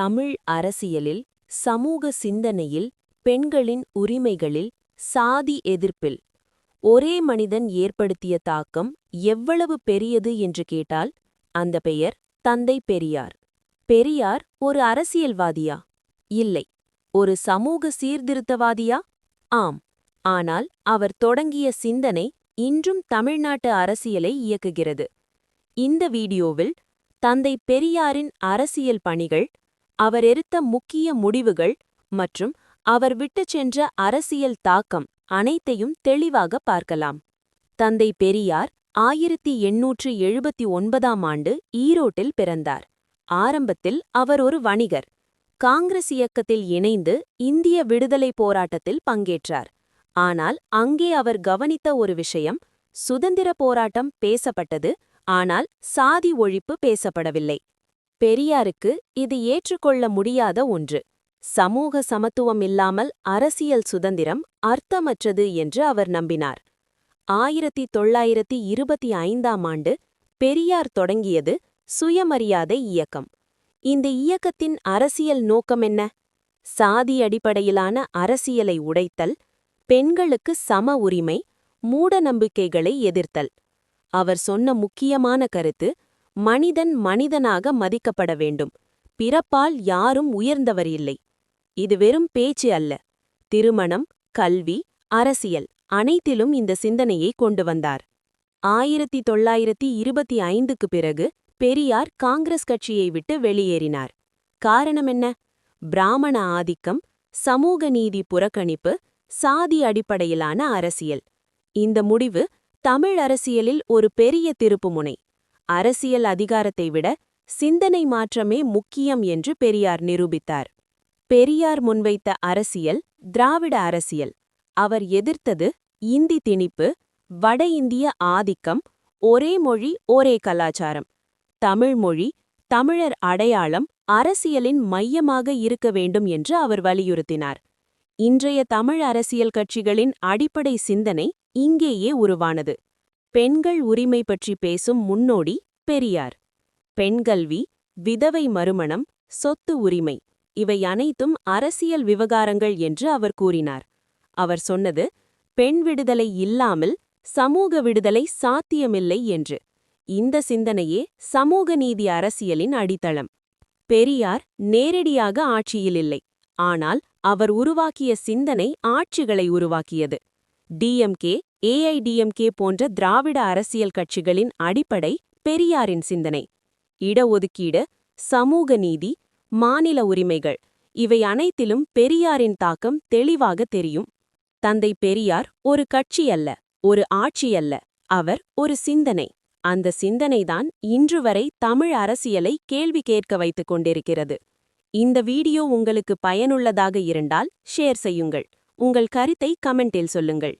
தமிழ் அரசியலில், சமூக சிந்தனையில், பெண்களின் உரிமைகளில், சாதி எதிர்ப்பில் ஒரே மனிதன் ஏற்படுத்திய தாக்கம் எவ்வளவு பெரியது என்று கேட்டால், அந்த பெயர் தந்தை பெரியார். பெரியார் ஒரு அரசியல்வாதியா? இல்லை. ஒரு சமூக சீர்திருத்தவாதியா? ஆம். ஆனால் அவர் தொடங்கிய சிந்தனை இன்றும் தமிழ்நாட்டு அரசியலை இயக்குகிறது. இந்த வீடியோவில் தந்தை பெரியாரின் அரசியல் பணிகள், அவர் எடுத்த முக்கிய முடிவுகள் மற்றும் அவர் விட்டுச் சென்ற அரசியல் தாக்கம் அனைத்தையும் தெளிவாக பார்க்கலாம். தந்தை பெரியார் 1879ஆம் ஆண்டு ஈரோட்டில் பிறந்தார். ஆரம்பத்தில் அவர் ஒரு வணிகர். காங்கிரஸ் இயக்கத்தில் இணைந்து இந்திய விடுதலை போராட்டத்தில் பங்கேற்றார். ஆனால் அங்கே அவர் கவனித்த ஒரு விஷயம், சுதந்திர போராட்டம் பேசப்பட்டது, ஆனால் சாதி ஒழிப்பு பேசப்படவில்லை. பெரியாருக்கு இது ஏற்றுக்கொள்ள முடியாத ஒன்று. சமூக சமத்துவம் இல்லாமல் அரசியல் சுதந்திரம் அர்த்தமற்றது என்று அவர் நம்பினார். 1925ஆம் ஆண்டு பெரியார் தொடங்கியது சுயமரியாதை இயக்கம். இந்த இயக்கத்தின் அரசியல் நோக்கம் என்ன? சாதி அடிப்படையிலான அரசியலை உடைத்தல், பெண்களுக்கு சம உரிமை, மூட நம்பிக்கைகளை எதிர்த்தல். அவர் சொன்ன முக்கியமான கருத்து, மனிதன் மனிதனாக மதிக்கப்பட வேண்டும், பிறப்பால் யாரும் உயர்ந்தவர் இல்லை. இது வெறும் பேச்சு அல்ல. திருமணம், கல்வி, அரசியல் அனைத்திலும் இந்த சிந்தனையை கொண்டு வந்தார். 1925க்கு பிறகு பெரியார் காங்கிரஸ் கட்சியை விட்டு வெளியேறினார். காரணம் என்ன? பிராமண ஆதிக்கம், சமூக நீதி புறக்கணிப்பு, சாதி அடிப்படையிலான அரசியல். இந்த முடிவு தமிழ் அரசியலில் ஒரு பெரிய திருப்புமுனை. அரசியல் அதிகாரத்தை விட சிந்தனை மாற்றமே முக்கியம் என்று பெரியார் நிரூபித்தார். பெரியார் முன்வைத்த அரசியல் திராவிட அரசியல். அவர் எதிர்த்தது இந்தி திணிப்பு, வட இந்திய ஆதிக்கம், ஒரே மொழி ஒரே கலாச்சாரம். தமிழ் மொழி, தமிழர் அடையாளம் அரசியலின் மையமாக இருக்க வேண்டும் என்று அவர் வலியுறுத்தினார். இன்றைய தமிழ் அரசியல் கட்சிகளின் அடிப்படை சிந்தனை இங்கேயே உருவானது. பெண்கள் உரிமை பற்றி பேசும் முன்னோடி பெரியார். பெண்கல்வி, விதவை மறுமணம், சொத்து உரிமை இவை அனைத்தும் அரசியல் விவகாரங்கள் என்று அவர் கூறினார். அவர் சொன்னது, பெண் விடுதலை இல்லாமல் சமூக விடுதலை சாத்தியமில்லை என்று. இந்த சிந்தனையே சமூக நீதி அரசியலின் அடித்தளம். பெரியார் நேரடியாக ஆட்சியில் இல்லை, ஆனால் அவர் உருவாக்கிய சிந்தனை ஆட்சிகளை உருவாக்கியது. டிஎம்கே, ஏஐடிஎம்கே போன்ற திராவிட அரசியல் கட்சிகளின் அடிப்படை பெரியாரின் சிந்தனை. இடஒதுக்கீடு, சமூக நீதி, மாநில உரிமைகள் இவை அனைத்திலும் பெரியாரின் தாக்கம் தெளிவாக தெரியும். தந்தை பெரியார் ஒரு கட்சி அல்ல, ஒரு ஆட்சி அல்ல, அவர் ஒரு சிந்தனை. அந்த சிந்தனைதான் இன்று வரை தமிழ் அரசியலை கேள்வி கேட்க வைத்துக் கொண்டிருக்கிறது. இந்த வீடியோ உங்களுக்கு பயனுள்ளதாக இருந்தால் ஷேர் செய்யுங்கள். உங்கள் கருத்தை கமெண்டில் சொல்லுங்கள்.